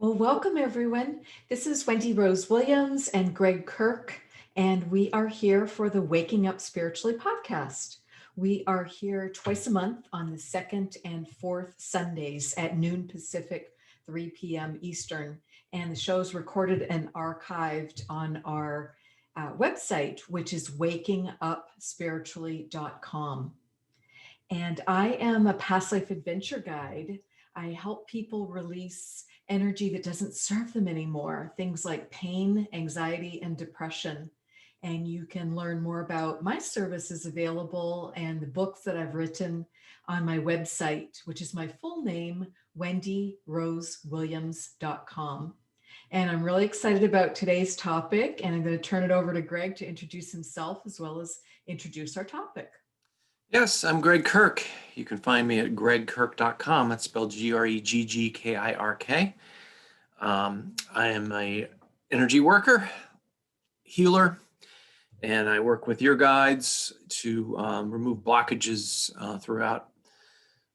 Well, welcome everyone. This is Wendy Rose Williams and Gregg Kirk, and we are here for the Waking Up Spiritually podcast. We are here twice a month on the second and fourth Sundays at noon Pacific, 3 p.m. Eastern. And the show is recorded and archived on our website, which is wakingupspiritually.com. And I am a past life adventure guide. I help people release energy that doesn't serve them anymore, things like pain, anxiety, and depression. And you can learn more about my services available and the books that I've written on my website, which is my full name, wendyrosewilliams.com. And I'm really excited about today's topic, and I'm going to turn it over to Gregg to introduce himself as well as introduce our topic. Yes, I'm Gregg Kirk. You can find me at greggkirk.com. That's spelled Greggkirk. I am a energy worker, healer, and I work with your guides to remove blockages throughout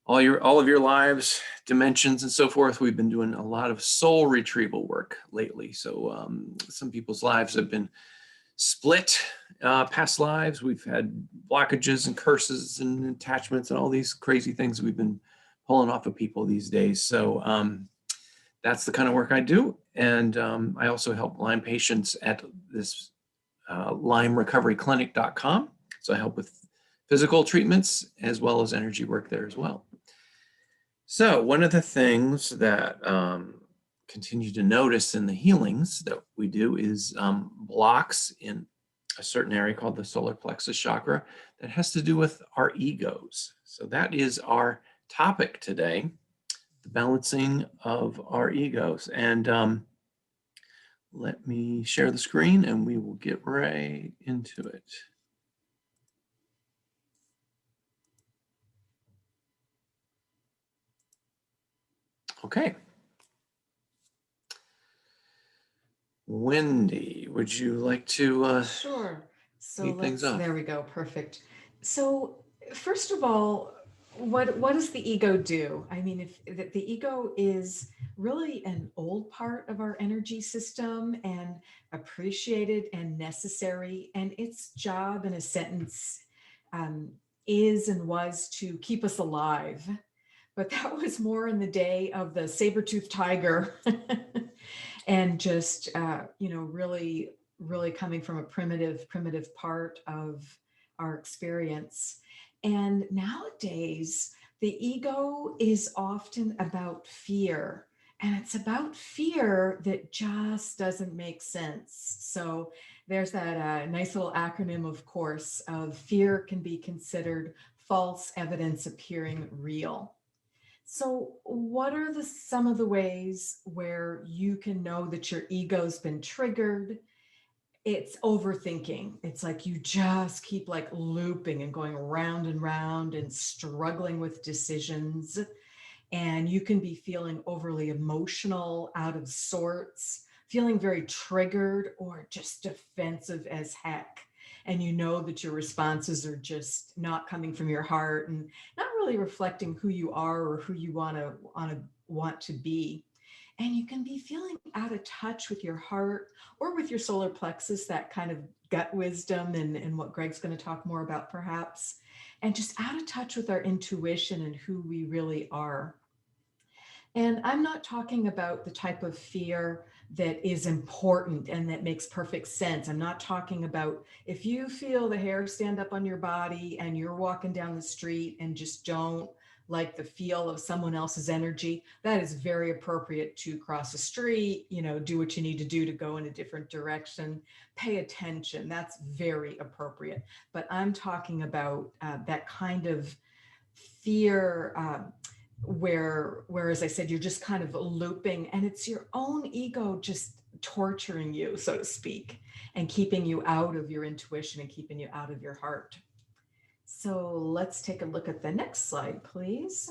all of your lives, dimensions, and so forth. We've been doing a lot of soul retrieval work lately. So some people's lives have been split, past lives. We've had blockages and curses and attachments and all these crazy things we've been pulling off of people these days. So that's the kind of work I do. And I also help Lyme patients at this LymeRecoveryClinic.com. So I help with physical treatments as well as energy work there as well. So one of the things that continue to notice in the healings that we do is blocks in a certain area called the solar plexus chakra that has to do with our egos. So that is our topic today, the balancing of our egos. And let me share the screen and we will get right into it. Okay. Wendy, would you like to Sure. So lead things off? there we go. Perfect. So first of all, what does the ego do? I mean, if the ego is really an old part of our energy system and appreciated and necessary, and its job in a sentence is and was to keep us alive. But that was more in the day of the saber-toothed tiger and just, really coming from a primitive part of our experience. And nowadays, the ego is often about fear. And it's about fear that just doesn't make sense. So there's that nice little acronym, of course, of fear can be considered false evidence appearing real. So, what are some of the ways where you can know that your ego's been triggered? It's overthinking. It's like you just keep like looping and going round and round and struggling with decisions. And you can be feeling overly emotional, out of sorts, feeling very triggered or just defensive as heck. And you know that your responses are just not coming from your heart and not really reflecting who you are or who you want to be. And you can be feeling out of touch with your heart or with your solar plexus, that kind of gut wisdom and what Gregg's going to talk more about perhaps, and just out of touch with our intuition and who we really are. And I'm not talking about the type of fear that is important and that makes perfect sense. I'm not talking about if you feel the hair stand up on your body and you're walking down the street and just don't like the feel of someone else's energy, that is very appropriate to cross the street, do what you need to do to go in a different direction, pay attention. That's very appropriate. But I'm talking about that kind of fear, where as I said, you're just kind of looping and it's your own ego just torturing you, so to speak, and keeping you out of your intuition and keeping you out of your heart. So let's take a look at the next slide, please.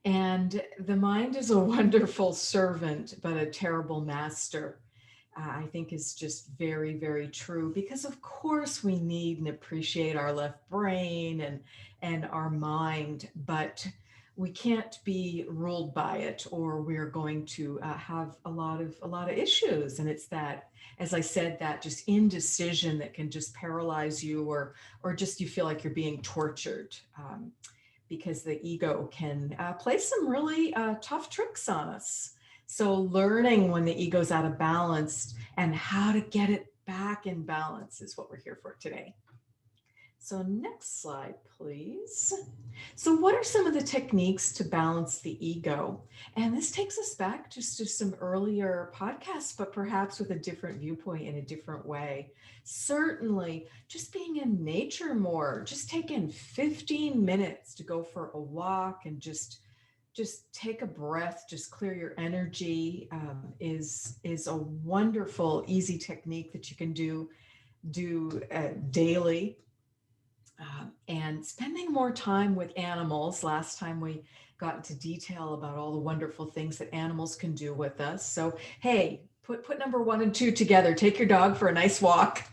And the mind is a wonderful servant, but a terrible master. I think is just very, very true, because of course we need and appreciate our left brain and our mind, but we can't be ruled by it, or we're going to have a lot of issues. And it's that, as I said, that just indecision that can just paralyze you, or just you feel like you're being tortured, because the ego can play some really tough tricks on us. So learning when the ego's out of balance and how to get it back in balance is what we're here for today. So next slide, please. So what are some of the techniques to balance the ego? And this takes us back just to some earlier podcasts, but perhaps with a different viewpoint in a different way. Certainly, just being in nature more, just taking 15 minutes to go for a walk and just take a breath, just clear your energy, is a wonderful, easy technique that you can do daily. And spending more time with animals. Last time we got into detail about all the wonderful things that animals can do with us. So, hey, put number 1 and 2 together. Take your dog for a nice walk.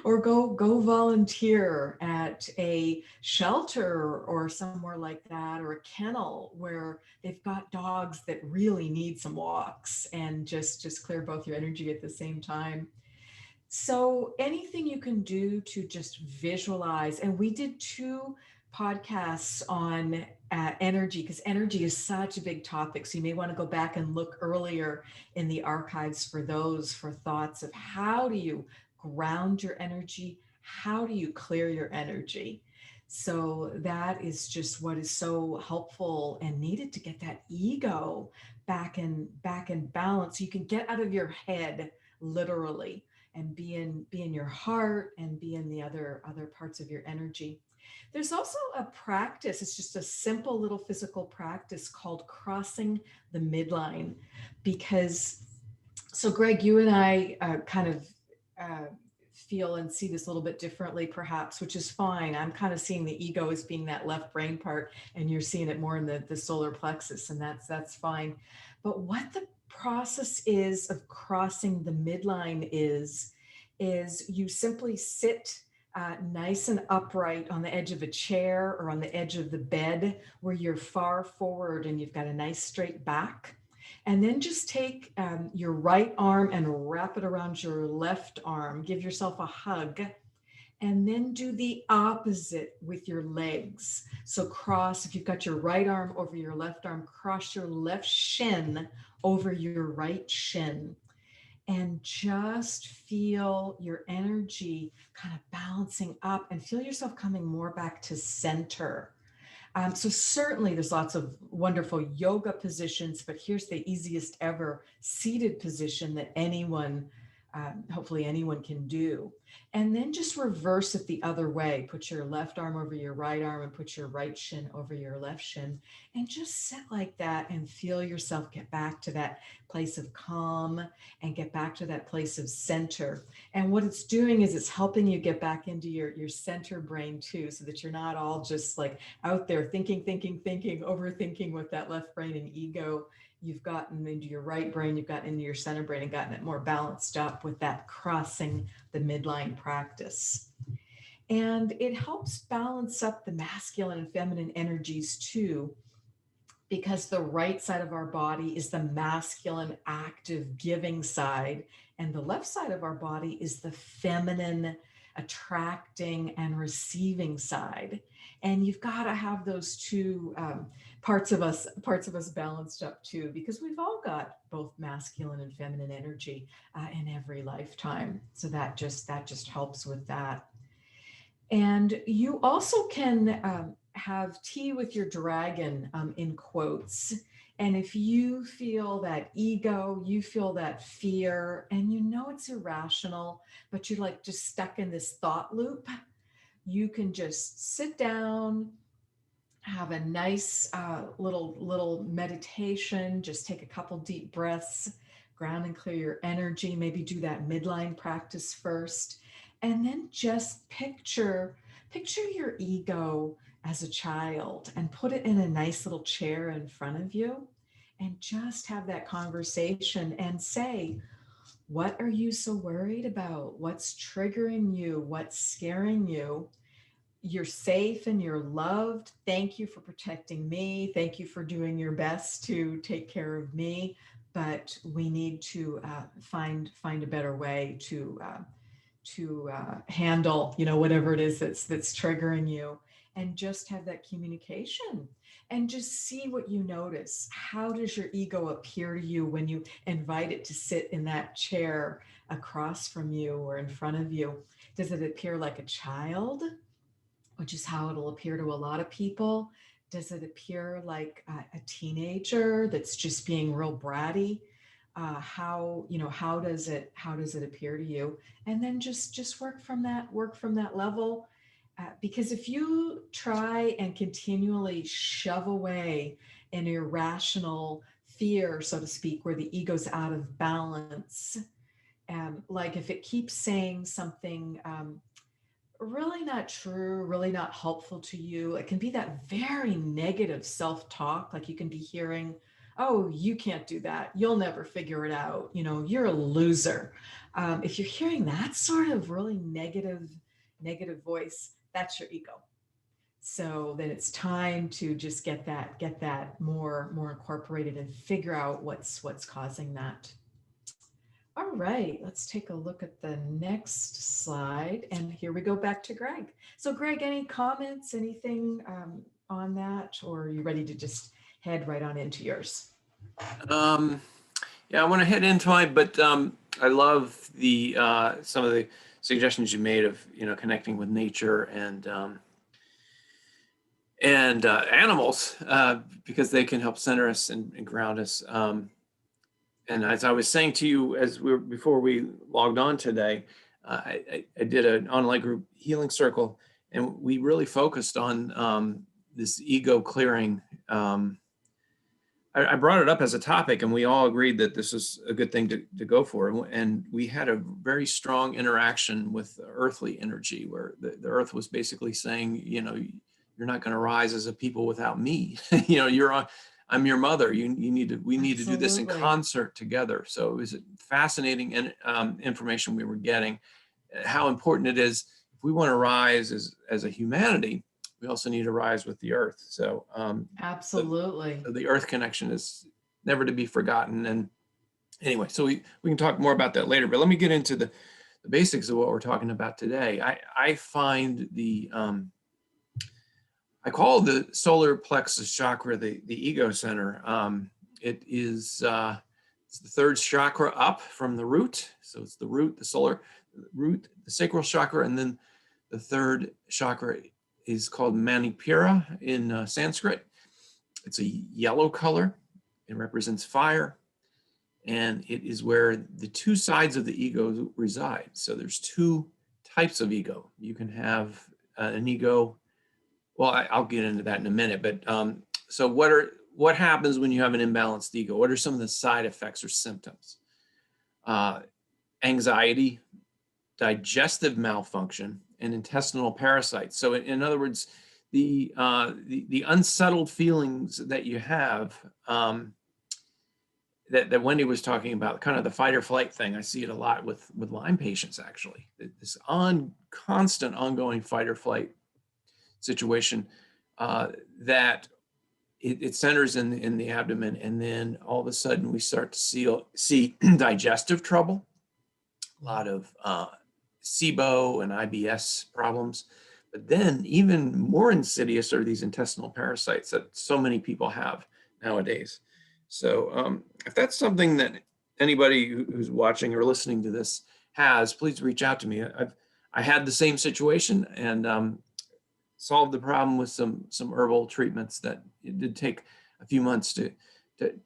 Or go volunteer at a shelter or somewhere like that, or a kennel where they've got dogs that really need some walks, and just clear both your energy at the same time. So anything you can do to just visualize, and we did 2 podcasts on energy, because energy is such a big topic. So you may want to go back and look earlier in the archives for those, for thoughts of how do you ground your energy, how do you clear your energy. So that is just what is so helpful and needed to get that ego back in balance. So you can get out of your head, literally, and be in your heart, and be in the other parts of your energy. There's also a practice. It's just a simple little physical practice called crossing the midline. Because, so Gregg, you and I kind of uh, feel and see this a little bit differently, perhaps, which is fine. I'm kind of seeing the ego as being that left brain part, and you're seeing it more in the solar plexus, and that's fine. But what the process is of crossing the midline is you simply sit nice and upright on the edge of a chair or on the edge of the bed, where you're far forward and you've got a nice straight back. And then just take your right arm and wrap it around your left arm. Give yourself a hug. And then do the opposite with your legs. So cross, if you've got your right arm over your left arm, cross your left shin over your right shin. And just feel your energy kind of balancing up, and feel yourself coming more back to center. So certainly there's lots of wonderful yoga positions, but here's the easiest ever seated position that hopefully anyone can do. And then just reverse it the other way. Put your left arm over your right arm and put your right shin over your left shin, and just sit like that and feel yourself get back to that place of calm and get back to that place of center. And what it's doing is it's helping you get back into your center brain too, so that you're not all just like out there thinking, overthinking with that left brain and ego. You've gotten into your right brain, you've gotten into your center brain, and gotten it more balanced up with that crossing the midline practice. And it helps balance up the masculine and feminine energies too, because the right side of our body is the masculine, active, giving side, and the left side of our body is the feminine, attracting and receiving side. And you've got to have those two parts of us balanced up too, because we've all got both masculine and feminine energy in every lifetime. So that just helps with that. And you also can have tea with your dragon, in quotes. And if you feel that ego, you feel that fear, and you know it's irrational, but you're like just stuck in this thought loop, you can just sit down, have a nice little meditation, just take a couple deep breaths, ground and clear your energy, maybe do that midline practice first, and then just picture your ego as a child and put it in a nice little chair in front of you, and just have that conversation and say, what are you so worried about? What's triggering you? What's scaring you? you're safe and you're loved. Thank you for protecting me. Thank you for doing your best to take care of me. But we need to find a better way to handle, whatever it is that's triggering you, and just have that communication, and just see what you notice. How does your ego appear to you when you invite it to sit in that chair across from you or in front of you? Does it appear like a child, which is how it'll appear to a lot of people? Does it appear like a teenager that's just being real bratty? How does it appear to you? And then just work from that level. Because if you try and continually shove away an irrational fear, so to speak, where the ego's out of balance, like if it keeps saying something really not true, really not helpful to you. It can be that very negative self-talk. Like you can be hearing, oh, you can't do that. You'll never figure it out. You're a loser. If you're hearing that sort of really negative voice, that's your ego. So then it's time to just get that more incorporated and figure out what's causing that. All right, let's take a look at the next slide. And here we go back to Gregg. So Gregg, any comments, anything on that, or are you ready to just head right on into yours? Yeah, I want to head into mine, but I love the some of the suggestions you made of connecting with nature and animals because they can help center us and ground us. And as I was saying to you before we logged on today, I did an online group healing circle, and we really focused on this ego clearing. I brought it up as a topic, and we all agreed that this is a good thing to go for. And we had a very strong interaction with earthly energy, where the earth was basically saying, you're not going to rise as a people without me. I'm your mother. We need to do this in Absolutely. concert together. So it was fascinating information we were getting. How important it is if we want to rise as a humanity, we also need to rise with the earth. So Absolutely. the earth connection is never to be forgotten. And anyway, so we can talk more about that later. But let me get into the basics of what we're talking about today. I find I call the solar plexus chakra the ego center. It is it's the third chakra up from the root. So it's the root, the solar root, the sacral chakra, and then the third chakra is called Manipura in Sanskrit. It's a yellow color. It represents fire, and it is where the two sides of the ego reside. So there's two types of ego. You can have an ego. Well, I'll get into that in a minute. But so what happens when you have an imbalanced ego? What are some of the side effects or symptoms? Anxiety, digestive malfunction, and intestinal parasites. So in other words, the unsettled feelings that you have that Wendy was talking about, kind of the fight or flight thing. I see it a lot with Lyme patients, actually. This constant ongoing fight or flight situation that it centers in the abdomen, and then all of a sudden we start to see digestive trouble, a lot of SIBO and IBS problems. But then even more insidious are these intestinal parasites that so many people have nowadays. So if that's something that anybody who's watching or listening to this has, please reach out to me. I had the same situation and solved the problem with some herbal treatments that it did take a few months to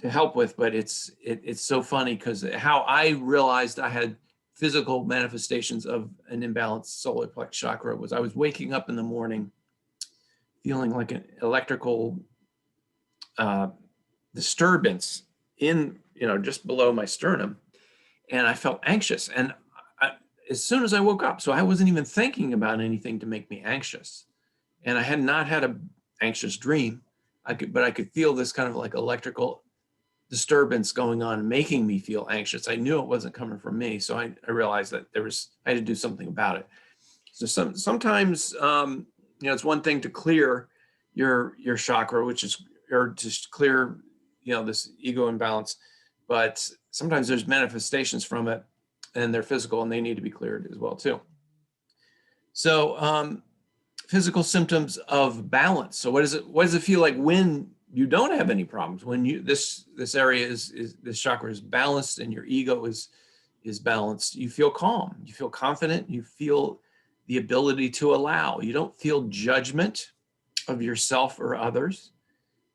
help with. But it's so funny because how I realized I had physical manifestations of an imbalanced solar plexus chakra was I was waking up in the morning feeling like an electrical disturbance in, just below my sternum. And I felt anxious. And as soon as I woke up, so I wasn't even thinking about anything to make me anxious. And I had not had an anxious dream. But I could feel this kind of like electrical disturbance going on, making me feel anxious. I knew it wasn't coming from me. So I realized that I had to do something about it. So sometimes it's one thing to clear your chakra, which is, or to clear, this ego imbalance, but sometimes there's manifestations from it and they're physical and they need to be cleared as well too. So physical symptoms of balance. So what does it feel like when you don't have any problems? When this area this chakra is balanced and your ego is balanced, you feel calm, you feel confident, you feel the ability to allow. You don't feel judgment of yourself or others.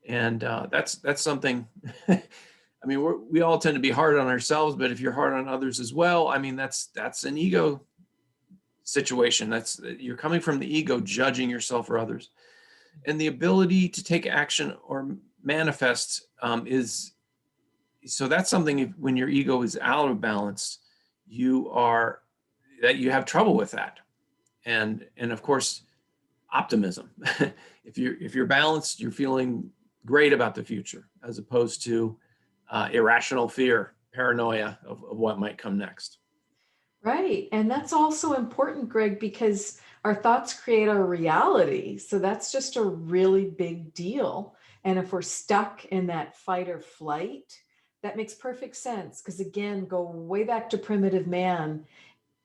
And that's something, I mean, we all tend to be hard on ourselves, but if you're hard on others as well, I mean, that's an ego situation. You're coming from the ego, judging yourself or others. And the ability to take action or manifest so that's something, when your ego is out of balance, you have trouble with that. And of course, optimism. If you're balanced, you're feeling great about the future, as opposed to irrational fear, paranoia of what might come next. Right. And that's also important, Greg, because our thoughts create our reality. So that's just a really big deal. And if we're stuck in that fight or flight, that makes perfect sense. Because again, go way back to primitive man.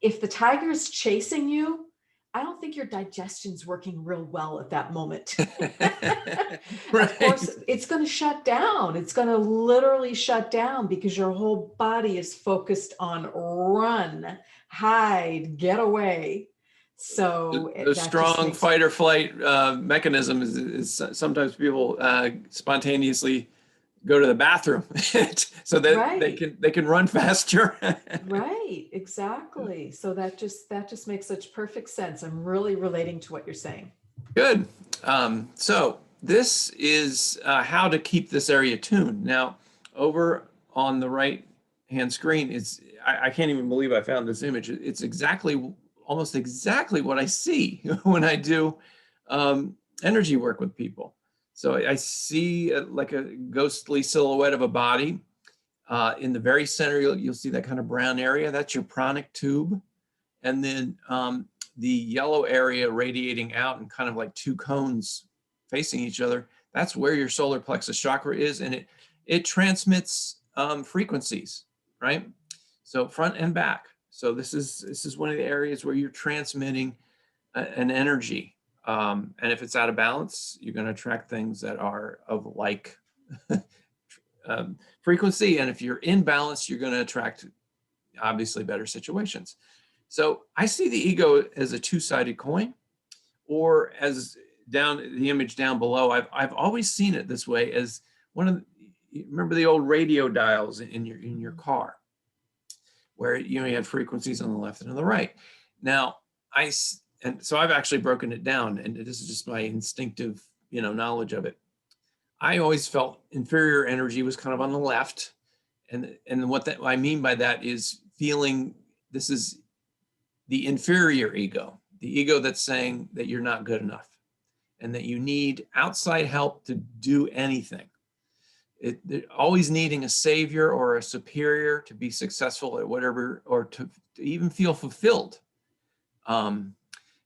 If the tiger's chasing you, I don't think your digestion's working real well at that moment. Right. Of course, it's going to shut down. It's going to literally shut down because your whole body is focused on run, hide, get away. So the strong fight or flight mechanism is sometimes people spontaneously go to the bathroom so that right. they can run faster. Right, exactly. So that just makes such perfect sense. I'm really relating to what you're saying. Good. So this is how to keep this area tuned. Now, over on the right hand screen, I can't even believe I found this image. It's almost exactly what I see when I do energy work with people. So I see like a ghostly silhouette of a body. In the very center, you'll see that kind of brown area. That's your pranic tube. And then the yellow area radiating out and kind of like two cones facing each other, that's where your solar plexus chakra is. And it transmits frequencies, right? So front and back. So this is one of the areas where you're transmitting an energy. And if it's out of balance, you're going to attract things that are of like frequency. And if you're in balance, you're going to attract obviously better situations. So I see the ego as a two-sided coin, or as the image down below, I've always seen it this way, as remember the old radio dials in your car, where you had frequencies on the left and on the right. Now so I've actually broken it down, and this is just my instinctive knowledge of it. I always felt inferior energy was kind of on the left, and what I mean by that is feeling this is the inferior ego, the ego that's saying that you're not good enough and that you need outside help to do anything. They're always needing a savior or a superior to be successful at whatever, or to even feel fulfilled.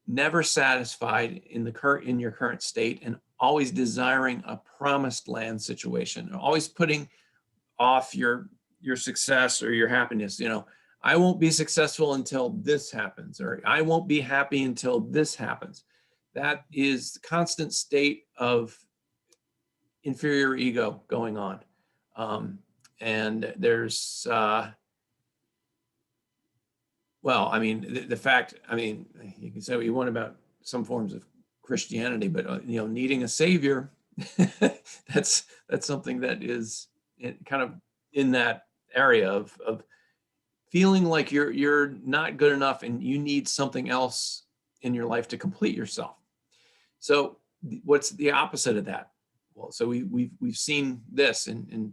Never satisfied in your current state, and always desiring a promised land situation, always putting off your success or your happiness. I won't be successful until this happens, or I won't be happy until this happens. That is the constant state of inferior ego going on. And there's, well, I mean, the fact, I mean, you can say what you want about some forms of Christianity, but, needing a savior, that's something that is kind of in that area of feeling like you're not good enough and you need something else in your life to complete yourself. So what's the opposite of that? Well, so we've seen this in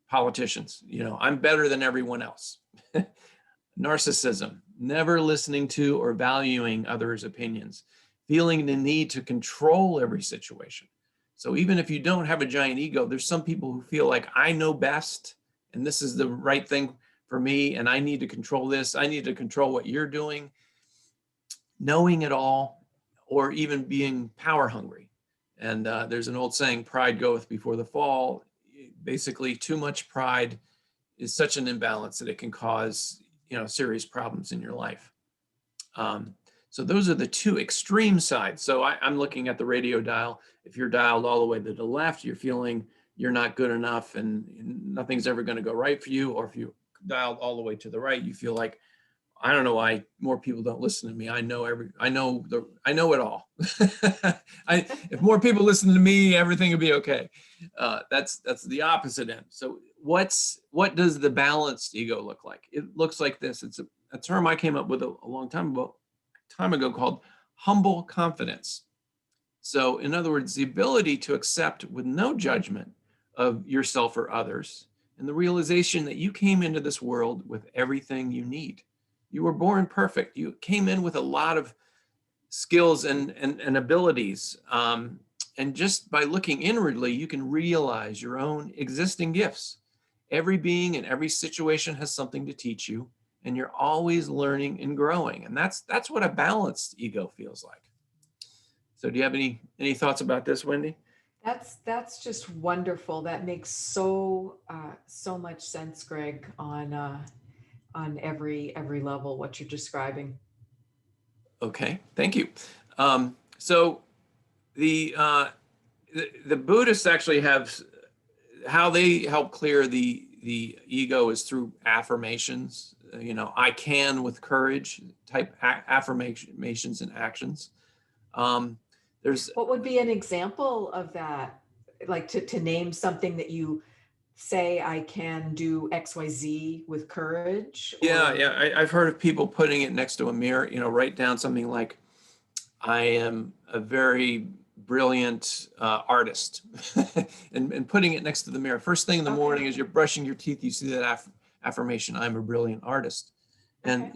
politicians. I'm better than everyone else. Narcissism, never listening to or valuing others' opinions, feeling the need to control every situation. So even if you don't have a giant ego, there's some people who feel like I know best and this is the right thing for me, and I need to control this. I need to control what you're doing. Knowing it all, or even being power hungry. And there's an old saying, pride goeth before the fall. Basically, too much pride is such an imbalance that it can cause, serious problems in your life. So those are the two extreme sides. So I'm looking at the radio dial. If you're dialed all the way to the left, you're feeling you're not good enough and nothing's ever going to go right for you. Or if you dialed all the way to the right, you feel like, I don't know why more people don't listen to me. I know it all. If more people listen to me, everything will be okay. That's the opposite end. So what does the balanced ego look like? It looks like this. It's a term I came up with a long time ago called humble confidence. So in other words, the ability to accept with no judgment of yourself or others, and the realization that you came into this world with everything you need. You were born perfect. You came in with a lot of skills and abilities. And just by looking inwardly, you can realize your own existing gifts. Every being and every situation has something to teach you, and you're always learning and growing. And that's what a balanced ego feels like. So do you have any thoughts about this, Wendy? That's just wonderful. That makes so much sense, Greg, on every level what you're describing. Okay, thank you. So the Buddhists actually have how they help clear the ego is through affirmations. I can with courage type affirmations and actions. There's What would be an example of that? Like to name something that you say, I can do XYZ with courage, or I've heard of people putting it next to a mirror. Write down something like, I am a very brilliant artist, and putting it next to the mirror. First thing in the morning, as you're brushing your teeth, you see that affirmation, I'm a brilliant artist. And,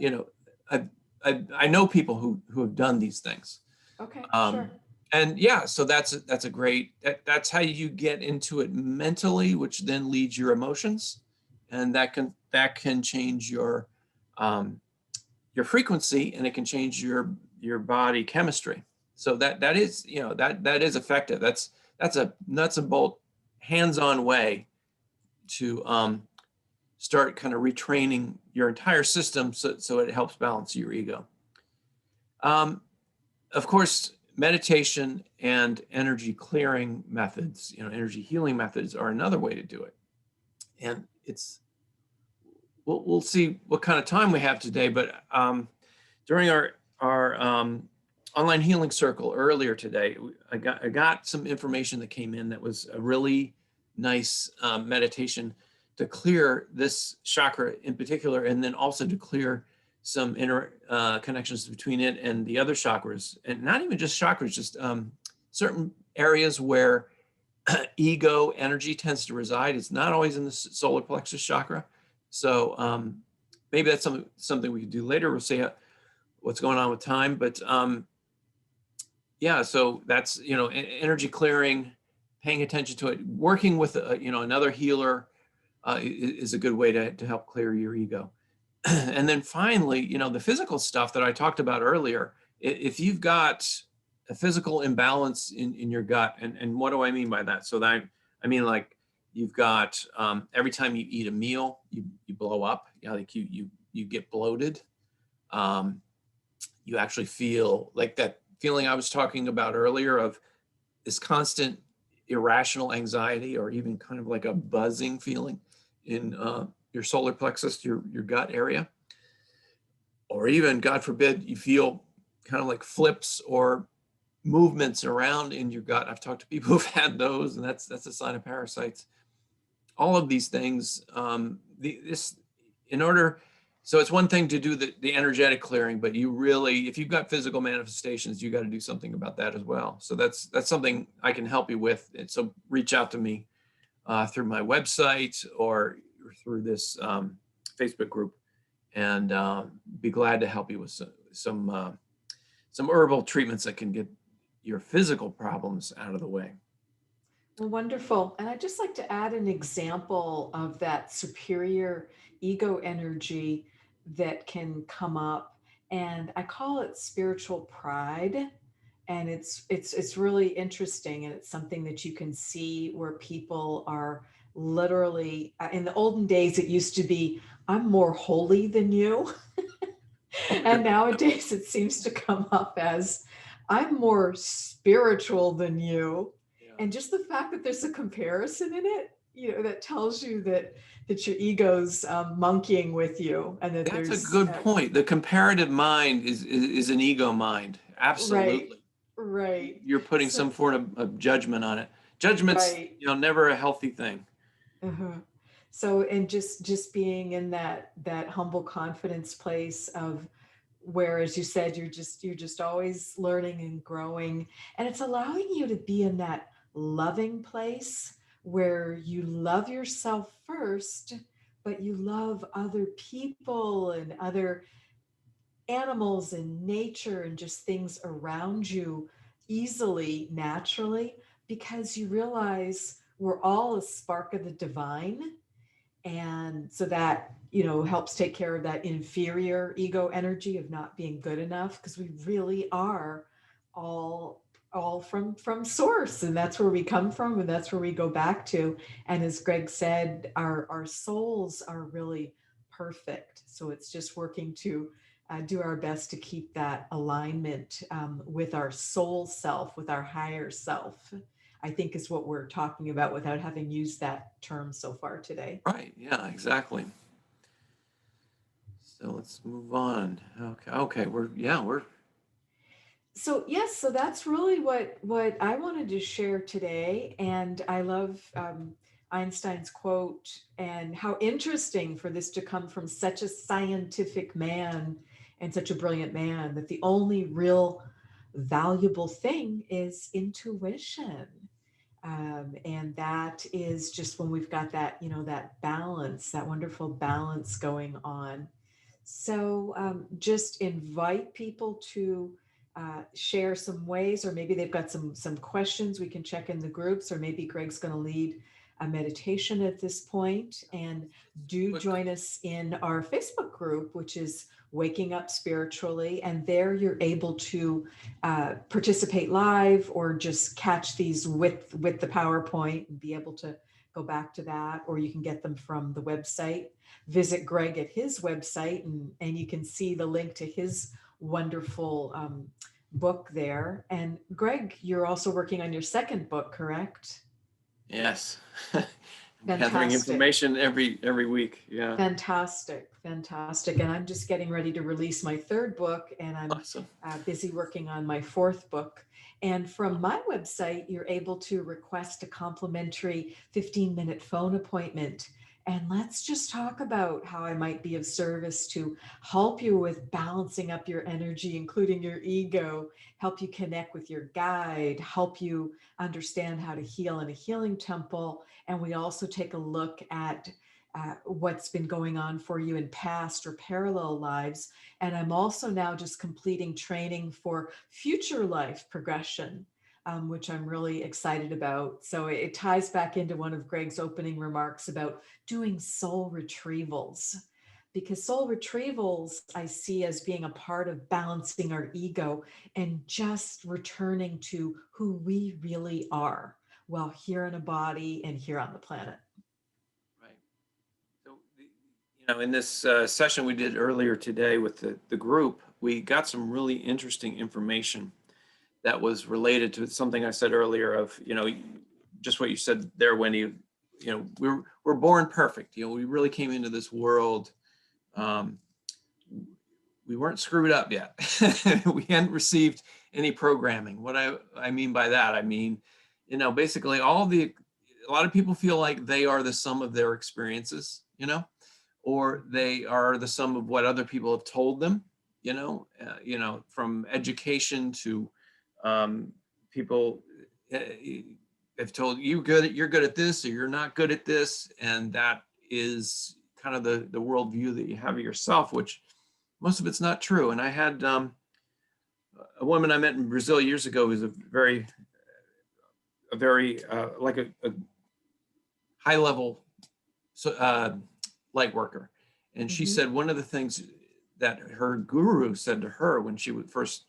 I know people who have done these things. Okay, Um, sure. and yeah, so that's a great, that's how you get into it mentally, which then leads your emotions. And that can change your frequency, and it can change your body chemistry. So that is, that is effective. That's a nuts and bolt, hands-on way to start kind of retraining your entire system, so it helps balance your ego. Of course, meditation and energy clearing methods, energy healing methods are another way to do it. And we'll see what kind of time we have today, but during our online healing circle earlier today, I got some information that came in that was a really nice meditation to clear this chakra in particular, and then also to clear some inner connections between it and the other chakras, and not even just chakras, just certain areas where ego energy tends to reside. It's not always in the solar plexus chakra. So maybe that's something we could do later. We'll see what's going on with time, but yeah, so that's, energy clearing, paying attention to it, working with another healer is a good way to help clear your ego. And then finally, the physical stuff that I talked about earlier, if you've got a physical imbalance in your gut, and what do I mean by that? So that I mean, like, you've got every time you eat a meal, you blow up, like you get bloated. You actually feel like that feeling I was talking about earlier of this constant irrational anxiety, or even kind of like a buzzing feeling in your solar plexus, your gut area. Or even, God forbid, you feel kind of like flips or movements around in your gut. I've talked to people who've had those, and that's a sign of parasites. All of these things, so it's one thing to do the energetic clearing, but you really, if you've got physical manifestations, you got to do something about that as well. So that's something I can help you with. And so reach out to me through my website or through this Facebook group, and be glad to help you with some herbal treatments that can get your physical problems out of the way. Well, wonderful. And I'd just like to add an example of that superior ego energy that can come up. And I call it spiritual pride. And it's really interesting, and it's something that you can see where people are literally in the olden days it used to be, I'm more holy than you. And nowadays it seems to come up as, I'm more spiritual than you. Yeah. And just the fact that there's a comparison in it, that tells you that your ego's monkeying with you, and that That's a there's good point. The comparative mind is an ego mind. right, Absolutely. right. You're putting So some form of judgment on it. Judgment's, right. never a healthy thing. Uh-huh. So, and just being in that humble confidence place of where, as you said, you're just always learning and growing, and it's allowing you to be in that loving place where you love yourself first, but you love other people and other animals and nature and just things around you easily, naturally, because you realize we're all a spark of the divine. And so that, helps take care of that inferior ego energy of not being good enough, because we really are all from source, and that's where we come from, and that's where we go back to. And as Gregg said, our souls are really perfect, so it's just working to do our best to keep that alignment with our soul self, with our higher self, I think is what we're talking about without having used that term so far today. Right. Yeah, exactly. So let's move on. Okay. Okay. We're So yes, so that's really what I wanted to share today, and I love Einstein's quote, and how interesting for this to come from such a scientific man and such a brilliant man, that the only real valuable thing is intuition. And that is just when we've got that, that balance, that wonderful balance going on. So just invite people to share some ways, or maybe they've got some questions we can check in the groups, or maybe Gregg's going to lead a meditation at this point. And do quick. join us in our Facebook group, which is Waking Up Spiritually. And there you're able to participate live, or just catch these with the PowerPoint and be able to go back to that, or you can get them from the website. Visit Gregg at his website, and you can see the link to his wonderful book there. And Gregg, you're also working on your second book, correct? Yes. I'm gathering Fantastic. information every week. Yeah. Fantastic, fantastic. And I'm just getting ready to release my third book, and I'm Awesome. busy working on my fourth book. And from my website, you're able to request a complimentary 15-minute phone appointment. And let's just talk about how I might be of service to help you with balancing up your energy, including your ego, help you connect with your guide, help you understand how to heal in a healing temple. And we also take a look at what's been going on for you in past or parallel lives. And I'm also now just completing training for future life progression, which I'm really excited about. So it ties back into one of Gregg's opening remarks about doing soul retrievals. Because soul retrievals I see as being a part of balancing our ego and just returning to who we really are while here in a body and here on the planet. Right. So, in this session we did earlier today with the group, we got some really interesting information that was related to something I said earlier of, just what you said there, Wendy. We're born perfect. We really came into this world. Um, we weren't screwed up yet. We hadn't received any programming. What I mean by that, I mean, basically a lot of people feel like they are the sum of their experiences, or they are the sum of what other people have told them, from education to people have told you you're good at this, or you're not good at this. And that is kind of the worldview that you have of yourself, which most of it's not true. And I had a woman I met in Brazil years ago who's a very like a high level light worker. And she Mhm. said one of the things that her guru said to her when she would first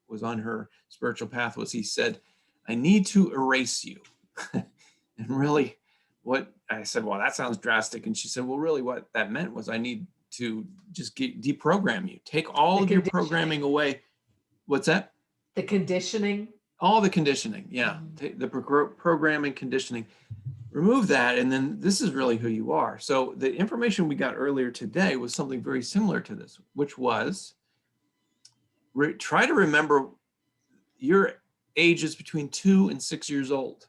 was on her spiritual path was he said, I need to erase you. And really what I said, well, that sounds drastic. And she said, well, really what that meant was I need to just deprogram you, take all The of your conditioning. programming away. What's that? The conditioning. All the conditioning. Yeah. The programming, conditioning, remove that. And then this is really who you are. So the information we got earlier today was something very similar to this, which was try to remember your ages between 2 and 6 years old.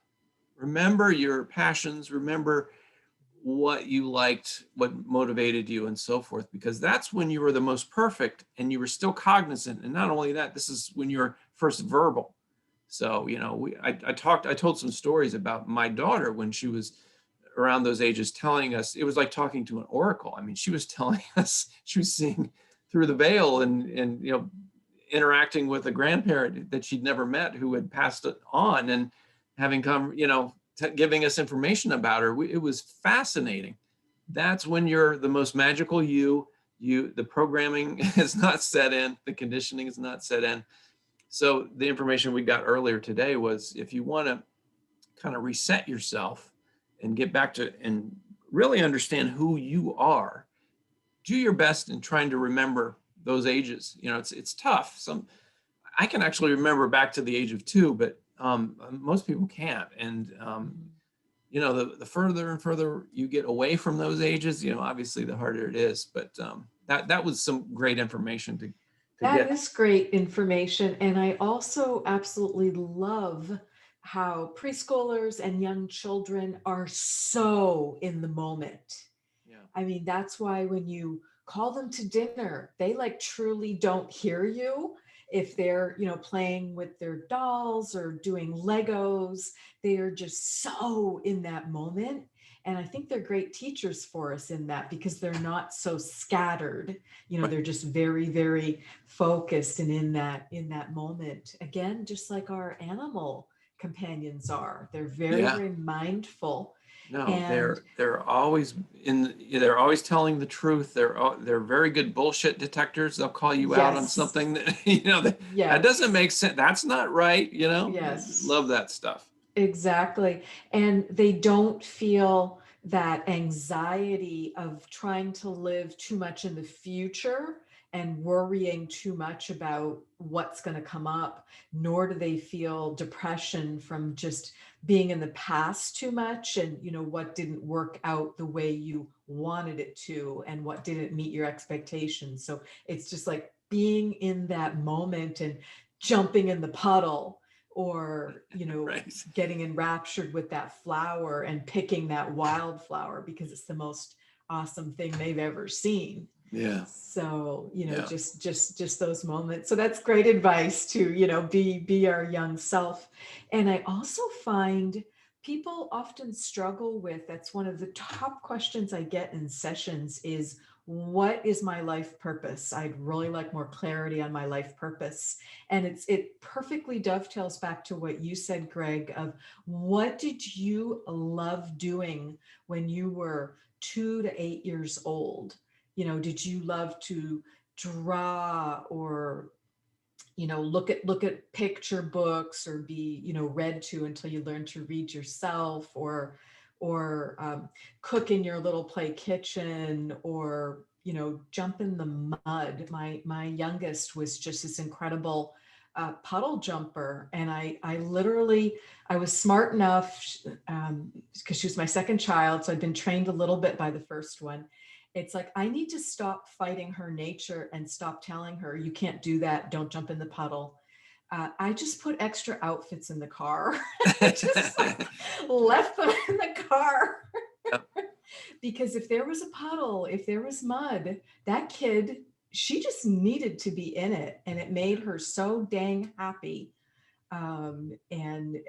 Remember your passions, remember what you liked, what motivated you, and so forth, because that's when you were the most perfect and you were still cognizant. And not only that, this is when you're first verbal. So, you know, I told some stories about my daughter when she was around those ages, telling us, it was like talking to an oracle. I mean, she was telling us, she was seeing through the veil and you know, interacting with a grandparent that she'd never met who had passed it on, and having come, you know, giving us information about her. It was fascinating. That's when you're the most magical the programming is not set in, the conditioning is not set in. So the information we got earlier today was, if you want to kind of reset yourself and get back to and really understand who you are, do your best in trying to remember those ages. You know, it's tough. I can actually remember back to the age of 2, but most people can't. And you know, the further and further you get away from those ages, you know, obviously the harder it is. But that was some great information to That get. is great information. And I also absolutely love how preschoolers and young children are so in the moment. Yeah. I mean, that's why when you call them to dinner, they like truly don't hear you. If they're, you know, playing with their dolls or doing Legos, they are just so in that moment. And I think they're great teachers for us in that, because they're not so scattered. You know, Right. they're just very, very focused and in that moment. Again, just like our animal companions are. They're very, Yeah. very mindful. No, And they're always they're always telling the truth. They're very good bullshit detectors. They'll call you out on yes, something that you know that doesn't yes, make sense. That's not right. You know, yes, love that stuff. exactly. And they don't feel that anxiety of trying to live too much in the future and worrying too much about what's going to come up, nor do they feel depression from just being in the past too much, and you know what didn't work out the way you wanted it to and what didn't meet your expectations. So it's just like being in that moment and jumping in the puddle, or you know, Right. getting enraptured with that flower and picking that wildflower because it's the most awesome thing they've ever seen. Yeah. So you know, Yeah. just those moments. So that's great advice to, you know, be our young self. And I also find people often struggle with, that's one of the top questions I get in sessions, is what is my life purpose? I'd really like more clarity on my life purpose. And it perfectly dovetails back to what you said, Gregg, of what did you love doing when you were 2 to 8 years old? You know, did you love to draw, or you know, look at picture books, or be, you know, read to until you learn to read yourself, or cook in your little play kitchen, or you know, jump in the mud. My youngest was just this incredible puddle jumper, and I literally, I was smart enough, because she was my second child, so I'd been trained a little bit by the first one. It's like, I need to stop fighting her nature and stop telling her, you can't do that, don't jump in the puddle. I just put extra outfits in the car. I just like left them in the car. Yep. Because if there was a puddle, if there was mud, that kid, she just needed to be in it. And it made her so dang happy. And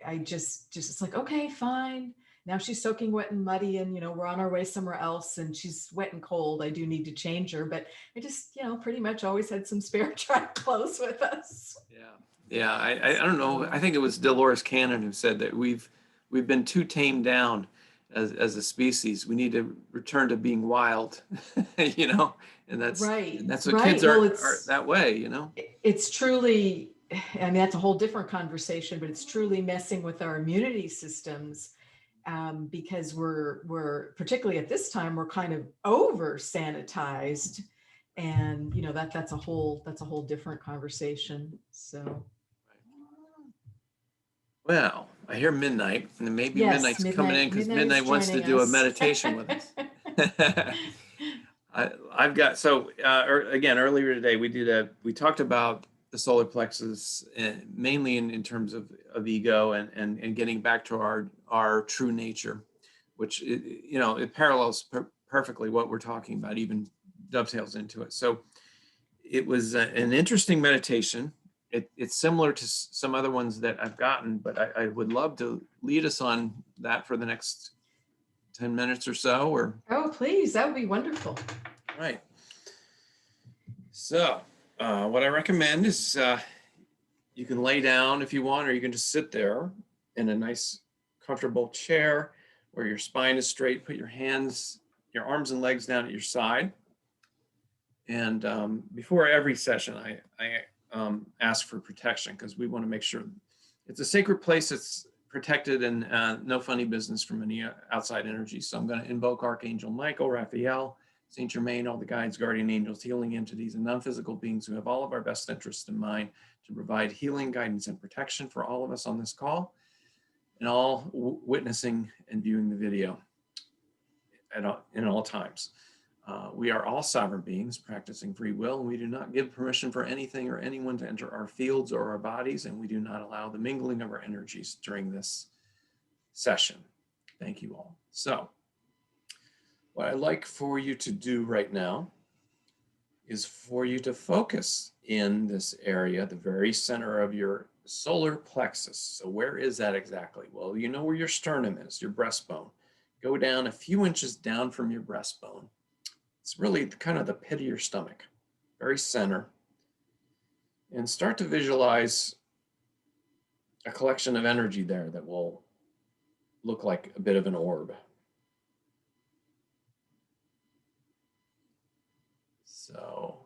I just it's like, okay, fine. Now she's soaking wet and muddy, and you know, we're on our way somewhere else, and she's wet and cold. I do need to change her, but I just, you know, pretty much always had some spare dry clothes with us. Yeah. Yeah. I don't know. I So, think it was Dolores Cannon who said that we've been too tamed down as a species. We need to return to being wild, you know, and right, that's what kids right. Well, are that way, you know? it's truly, I mean, that's a whole different conversation, but it's truly messing with our immunity systems, because we're particularly at this time, we're kind of over sanitized, and that's a whole different conversation. So Well, I hear Midnight, and maybe yes, Midnight's coming in because midnight is Midnight wants to joining do a us. meditation with us. I've got, so again, earlier today we talked about the solar plexus, mainly in terms of ego and getting back to our true nature, which it parallels perfectly what we're talking about, even dovetails into it. So it was an interesting meditation. It's similar to some other ones that I've gotten, but I would love to lead us on that for the next 10 minutes or so. Or Oh, please, that would be wonderful. right. So what I recommend is you can lay down if you want, or you can just sit there in a nice comfortable chair where your spine is straight. Put your arms and legs down at your side. And before every session, I ask for protection, because we want to make sure it's a sacred place. It's protected, and no funny business from any outside energy. So I'm going to invoke Archangel Michael, Raphael, Saint Germain, all the guides, guardian angels, healing entities, and non-physical beings who have all of our best interests in mind to provide healing, guidance, and protection for all of us on this call, and all witnessing and viewing the video in all times. We are all sovereign beings practicing free will, and we do not give permission for anything or anyone to enter our fields or our bodies, and we do not allow the mingling of our energies during this session. Thank you all. So, what I'd like for you to do right now is for you to focus in this area, the very center of your solar plexus. So where is that exactly? Well, you know where your sternum is, your breastbone. Go down a few inches down from your breastbone. It's really kind of the pit of your stomach, very center. And start to visualize a collection of energy there that will look like a bit of an orb. So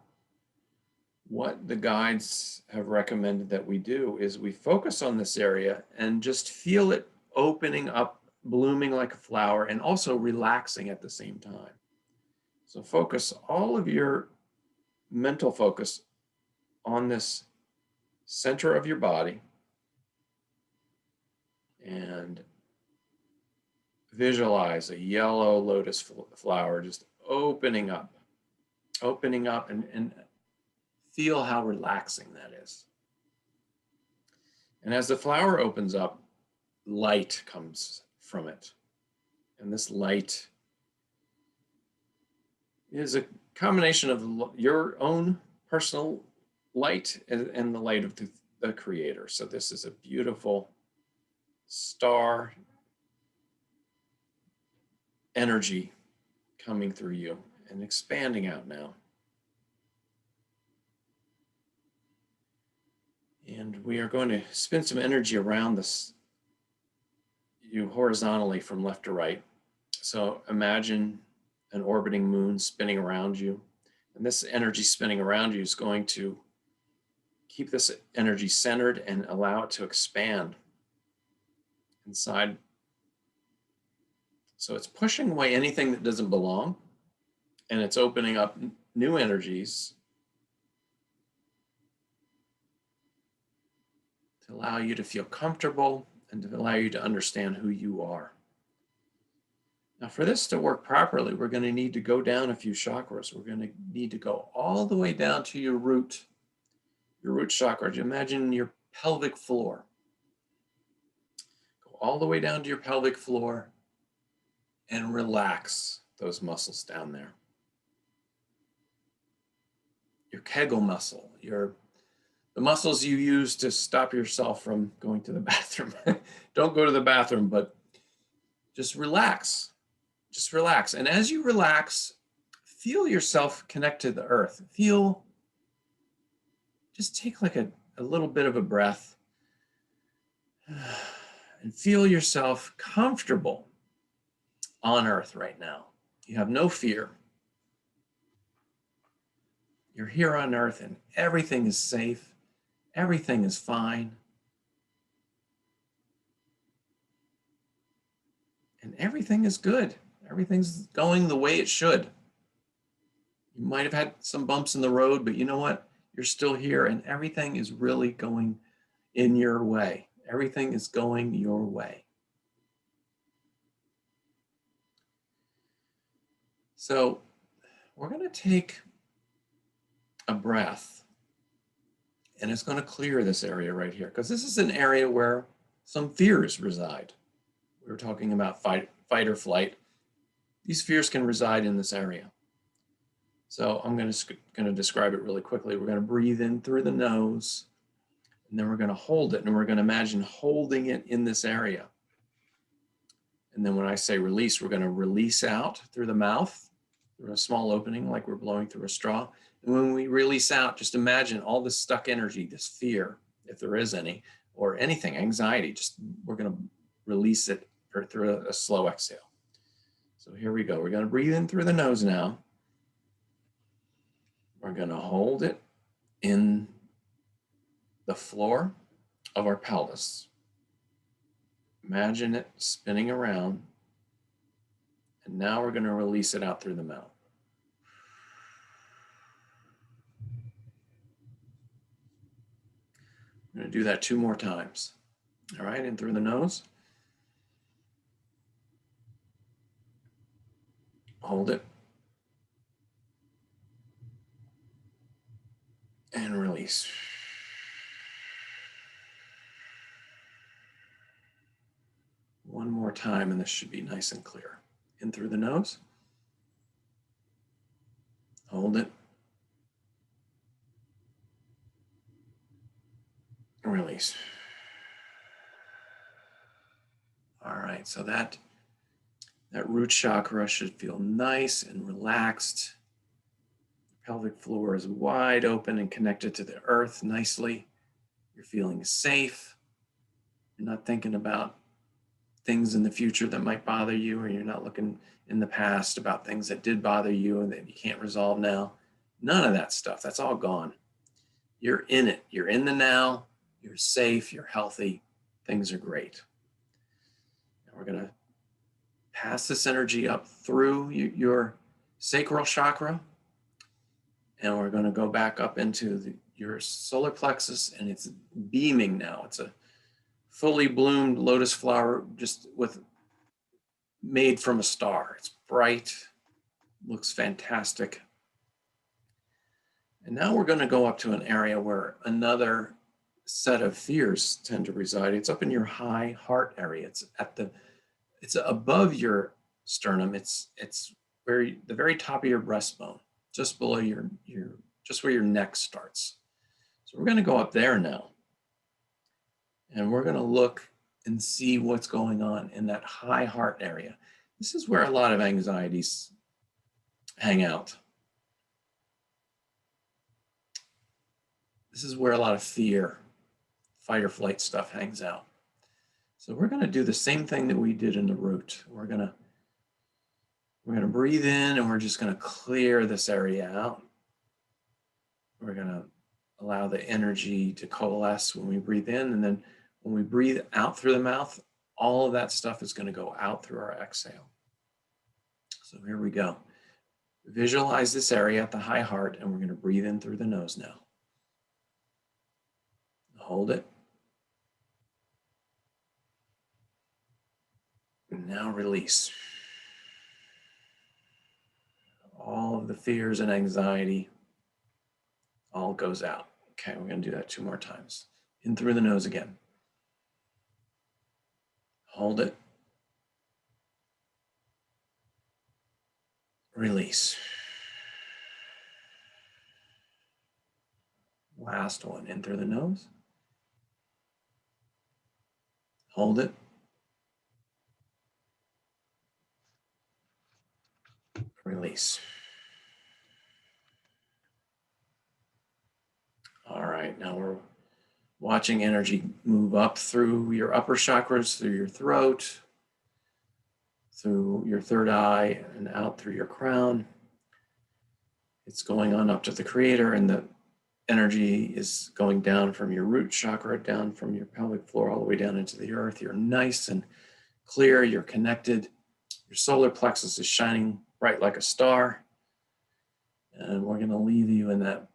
what the guides have recommended that we do is we focus on this area and just feel it opening up, blooming like a flower, and also relaxing at the same time. So focus all of your mental focus on this center of your body and visualize a yellow lotus flower just opening up and feel how relaxing that is. And as the flower opens up, light comes from it. And this light is a combination of your own personal light and the light of the Creator. So this is a beautiful star energy coming through you and expanding out now. And we are going to spin some energy around you horizontally from left to right. So imagine an orbiting moon spinning around you. And this energy spinning around you is going to keep this energy centered and allow it to expand inside. So it's pushing away anything that doesn't belong, and it's opening up new energies to allow you to feel comfortable and to allow you to understand who you are. Now, for this to work properly, we're going to need to go down a few chakras. We're going to need to go all the way down to your root chakra. Imagine your pelvic floor. Go all the way down to your pelvic floor and relax those muscles down there. Your Kegel muscle, the muscles you use to stop yourself from going to the bathroom. Don't go to the bathroom, but just relax. Just relax. And as you relax, feel yourself connect to the earth. Just take like a little bit of a breath and feel yourself comfortable on earth right now. You have no fear. You're here on earth and everything is safe Everything is fine. And everything is good. Everything's going the way it should. You might have had some bumps in the road, but you know what? You're still here and everything is really going in your way. Everything is going your way. So we're going to take a breath and it's going to clear this area right here because this is an area where some fears reside. We were talking about fight or flight. These fears can reside in this area. So I'm going to describe it really quickly. We're going to breathe in through the nose, and then we're going to hold it, and we're going to imagine holding it in this area. And then when I say release, we're going to release out through the mouth, through a small opening like we're blowing through a straw. And when we release out, just imagine all this stuck energy, this fear, if there is any, or anything, anxiety, just we're going to release it through a slow exhale. So here we go. We're going to breathe in through the nose now. We're going to hold it in the floor of our pelvis. Imagine it spinning around. And now we're going to release it out through the mouth. I'm going to do that 2 more times. All right, in through the nose. Hold it. And release. One more time, and this should be nice and clear. In through the nose. Hold it. Release. All right, so that root chakra should feel nice and relaxed. The pelvic floor is wide open and connected to the earth nicely. You're feeling safe. You're not thinking about things in the future that might bother you, or you're not looking in the past about things that did bother you and that you can't resolve now. None of that stuff. That's all gone. You're in it. You're in the now. You're safe. You're healthy. Things are great. And we're going to pass this energy up through your sacral chakra. And we're going to go back up into your solar plexus, and it's beaming now. It's a fully bloomed lotus flower just made from a star. It's bright, looks fantastic. And now we're going to go up to an area where another set of fears tend to reside. It's up in your high heart area. It's above your sternum. It's the very top of your breastbone, just below just where your neck starts. So we're going to go up there now. And we're going to look and see what's going on in that high heart area. This is where a lot of anxieties hang out. This is where a lot of fear, fight or flight stuff hangs out. So we're going to do the same thing that we did in the root. We're going to breathe in, and we're just going to clear this area out. We're going to allow the energy to coalesce when we breathe in, and then when we breathe out through the mouth, all of that stuff is going to go out through our exhale. So here we go. Visualize this area at the high heart, and we're going to breathe in through the nose now. Hold it. And now release. All of the fears and anxiety all goes out. Okay, we're going to do that 2 more times. In through the nose again. Hold it. Release. Last one, in through the nose. Hold it. Release. All right, now we're watching energy move up through your upper chakras, through your throat, through your third eye, and out through your crown. It's going on up to the creator, and the energy is going down from your root chakra, down from your pelvic floor, all the way down into the earth. You're nice and clear. You're connected. Your solar plexus is shining bright like a star. And we're going to leave you in that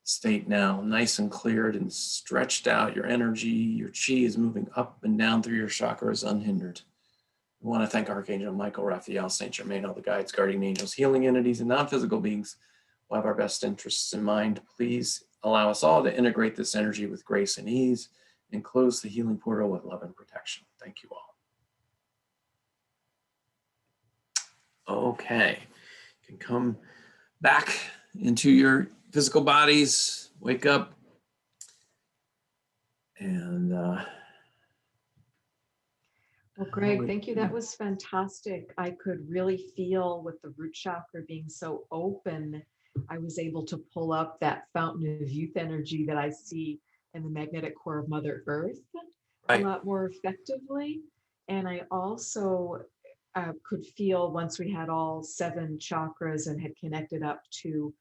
state now, nice and cleared and stretched out. Your energy, your chi is moving up and down through your chakras unhindered. We want to thank Archangel Michael, Raphael, Saint Germain, all the guides, guardian angels, healing entities, and non-physical beings who have our best interests in mind. Please allow us all to integrate this energy with grace and ease and close the healing portal with love and protection. Thank you all. Okay, you can come back into your physical bodies, wake up, and Well, Gregg, thank you. That was fantastic. I could really feel with the root chakra being so open, I was able to pull up that fountain of youth energy that I see in the magnetic core of Mother Earth a right. lot more effectively. And I also could feel once we had all 7 chakras and had connected up to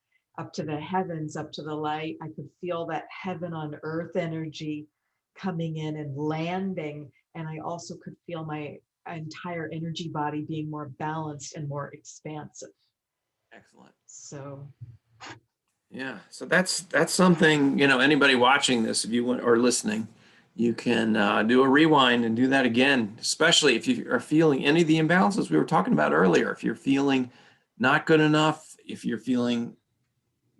the heavens, up to the light, I could feel that heaven on earth energy coming in and landing. And I also could feel my entire energy body being more balanced and more expansive. Excellent. So Yeah, so that's something, anybody watching this, if you want, or listening, you can do a rewind and do that again, especially if you are feeling any of the imbalances we were talking about earlier. If you're feeling not good enough, if you're feeling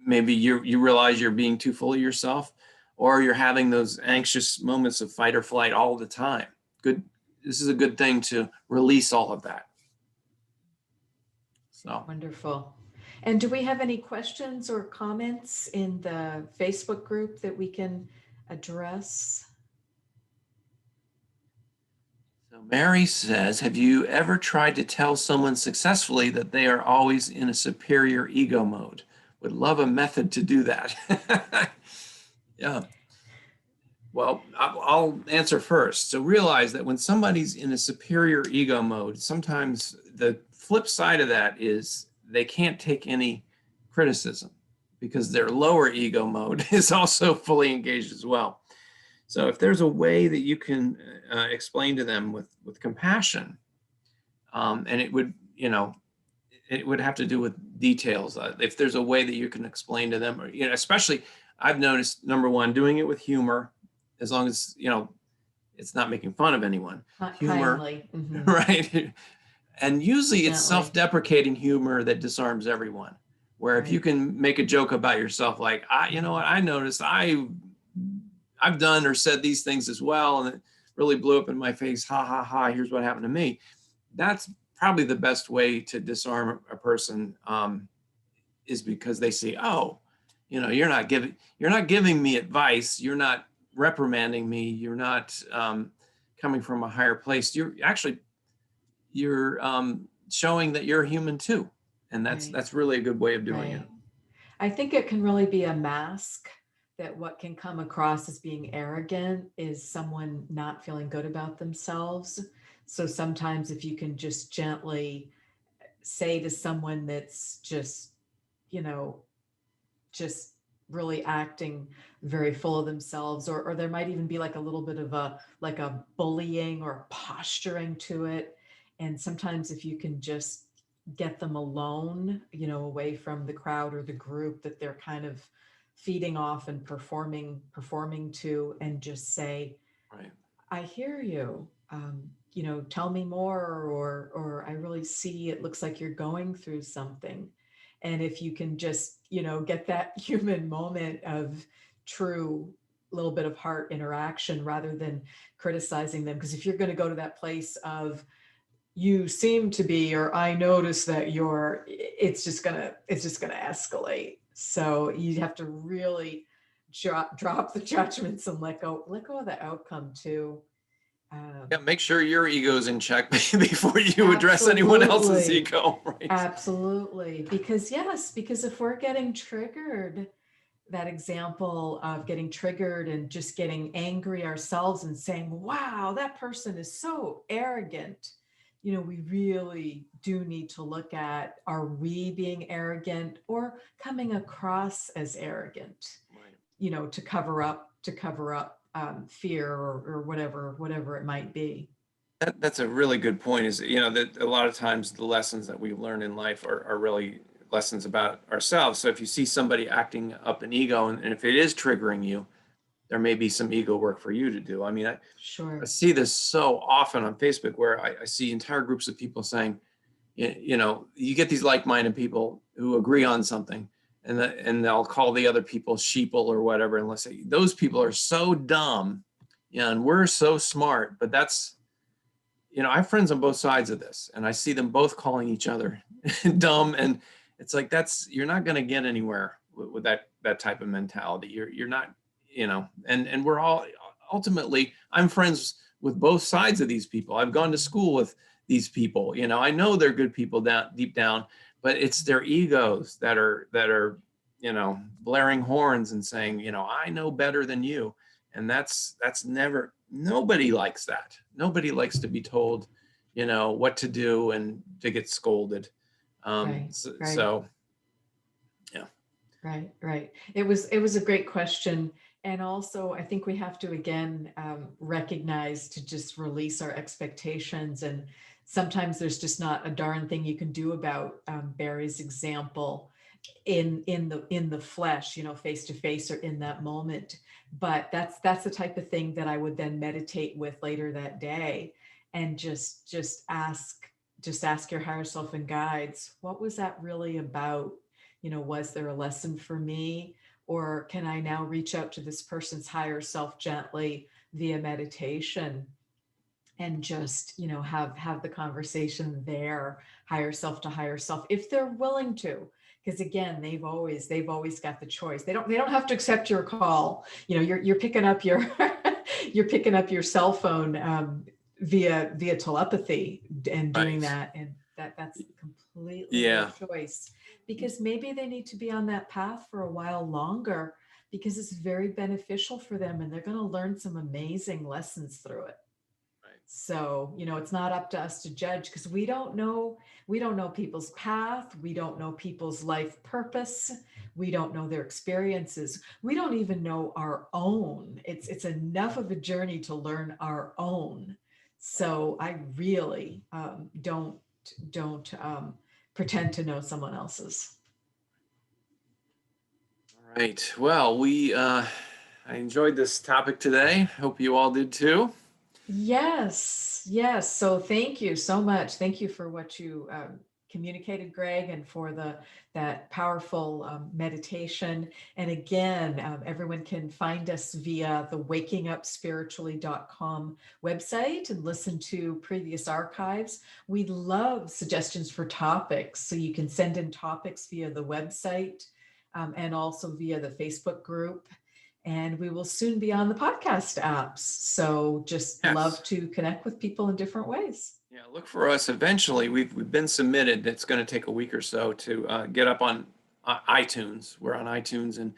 maybe you realize you're being too full of yourself, or you're having those anxious moments of fight or flight all the time. This is a good thing to release all of that. So wonderful. And do we have any questions or comments in the Facebook group that we can address? So Mary says, have you ever tried to tell someone successfully that they are always in a superior ego mode? Would love a method to do that. Yeah. Well, I'll answer first. So realize that when somebody's in a superior ego mode, sometimes the flip side of that is they can't take any criticism because their lower ego mode is also fully engaged as well. So if there's a way that you can explain to them with compassion, and it would have to do with details. If there's a way that you can explain to them, or, especially I've noticed, number one, doing it with humor, as long as, it's not making fun of anyone. Not Humor, kindly. right? And usually it's Gently. self-deprecating humor that disarms everyone. Where if you Right. can make a joke about yourself, like, you know what, I noticed I've done or said these things as well, and it really blew up in my face. Ha ha ha! Here's what happened to me. That's probably the best way to disarm a person, is because they say, "Oh, you're not giving me advice. You're not reprimanding me. You're not coming from a higher place. You're showing that you're human too." And Right. that's really a good way of doing it. Right. I think it can really be a mask that what can come across as being arrogant is someone not feeling good about themselves. So sometimes if you can just gently say to someone that's you know, just really acting very full of themselves, or there might even be like a little bit of a bullying or posturing to it. And sometimes if you can just get them alone, away from the crowd or the group that they're kind of feeding off and performing to, and just say, Right. I hear you. Tell me more, or I really see it looks like you're going through something. And if you can just, get that human moment of true little bit of heart interaction rather than criticizing them. Because if you're going to go to that place of you seem to be, or I notice that you're, it's just gonna escalate. So you have to really drop the judgments and let go of the outcome too. Yeah, make sure your ego's in check before you address anyone else's Absolutely. ego, right? Absolutely. Because if we're getting triggered, that example of getting triggered and just getting angry ourselves and saying, wow, that person is so arrogant. We really do need to look at, are we being arrogant or coming across as arrogant? Right. to cover up fear or whatever it might be. That's a really good point. Is that a lot of times the lessons that we learn in life are really lessons about ourselves. So if you see somebody acting up an ego, and if it is triggering you, there may be some ego work for you to do. I mean, I Sure. see this so often on Facebook where I see entire groups of people saying, you get these like-minded people who agree on something, and they'll call the other people sheeple or whatever, and let's say those people are so dumb, and we're so smart. But that's, I have friends on both sides of this, and I see them both calling each other dumb, and it's like you're not going to get anywhere with that type of mentality. You're not, and we're all ultimately. I'm friends with both sides of these people. I've gone to school with these people. I know they're good people deep down, but it's their egos that are blaring horns and saying, I know better than you, and that's never. Nobody likes that. Nobody likes to be told, what to do and to get scolded. Right. So, Right. yeah. Right. It was a great question. And also, I think we have to again recognize to just release our expectations. And sometimes there's just not a darn thing you can do about Barry's example in the flesh, face to face or in that moment. But that's the type of thing that I would then meditate with later that day, and just ask your higher self and guides, what was that really about? Was there a lesson for me? Or can I now reach out to this person's higher self gently via meditation and just, have the conversation there, higher self to higher self, if they're willing to. Because again, they've always got the choice. They don't have to accept your call. You're picking up your you're picking up your cell phone via telepathy and doing Right. that, and that's completely their Yeah. choice, because maybe they need to be on that path for a while longer, because it's very beneficial for them and they're going to learn some amazing lessons through it. Right. So, it's not up to us to judge, because we don't know people's path, we don't know people's life purpose, we don't know their experiences, we don't even know our own. It's enough of a journey to learn our own. Right. So I really don't pretend to know someone else's. All right. Well, I enjoyed this topic today. Hope you all did too. Yes, yes. So thank you so much. Thank you for what you communicated, Greg, and for that powerful meditation. And again, everyone can find us via the wakingupspiritually.com website and listen to previous archives. We love suggestions for topics, so you can send in topics via the website, and also via the Facebook group. And we will soon be on the podcast apps. So just Yes. love to connect with people in different ways. Yeah. Look for us eventually. We've been submitted. It's going to take a week or so to get up on iTunes. We're on iTunes and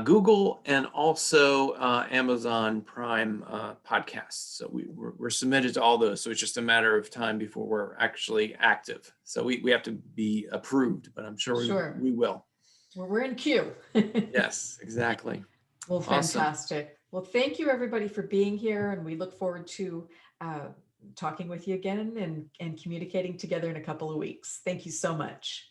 Google, and also Amazon Prime podcasts. So we're submitted to all those. So it's just a matter of time before we're actually active. So we have to be approved, but I'm sure Sure. we will. We're in queue. Yes, exactly. Well, Awesome. fantastic. Well, thank you everybody for being here. And we look forward to talking with you again and communicating together in a couple of weeks. Thank you so much.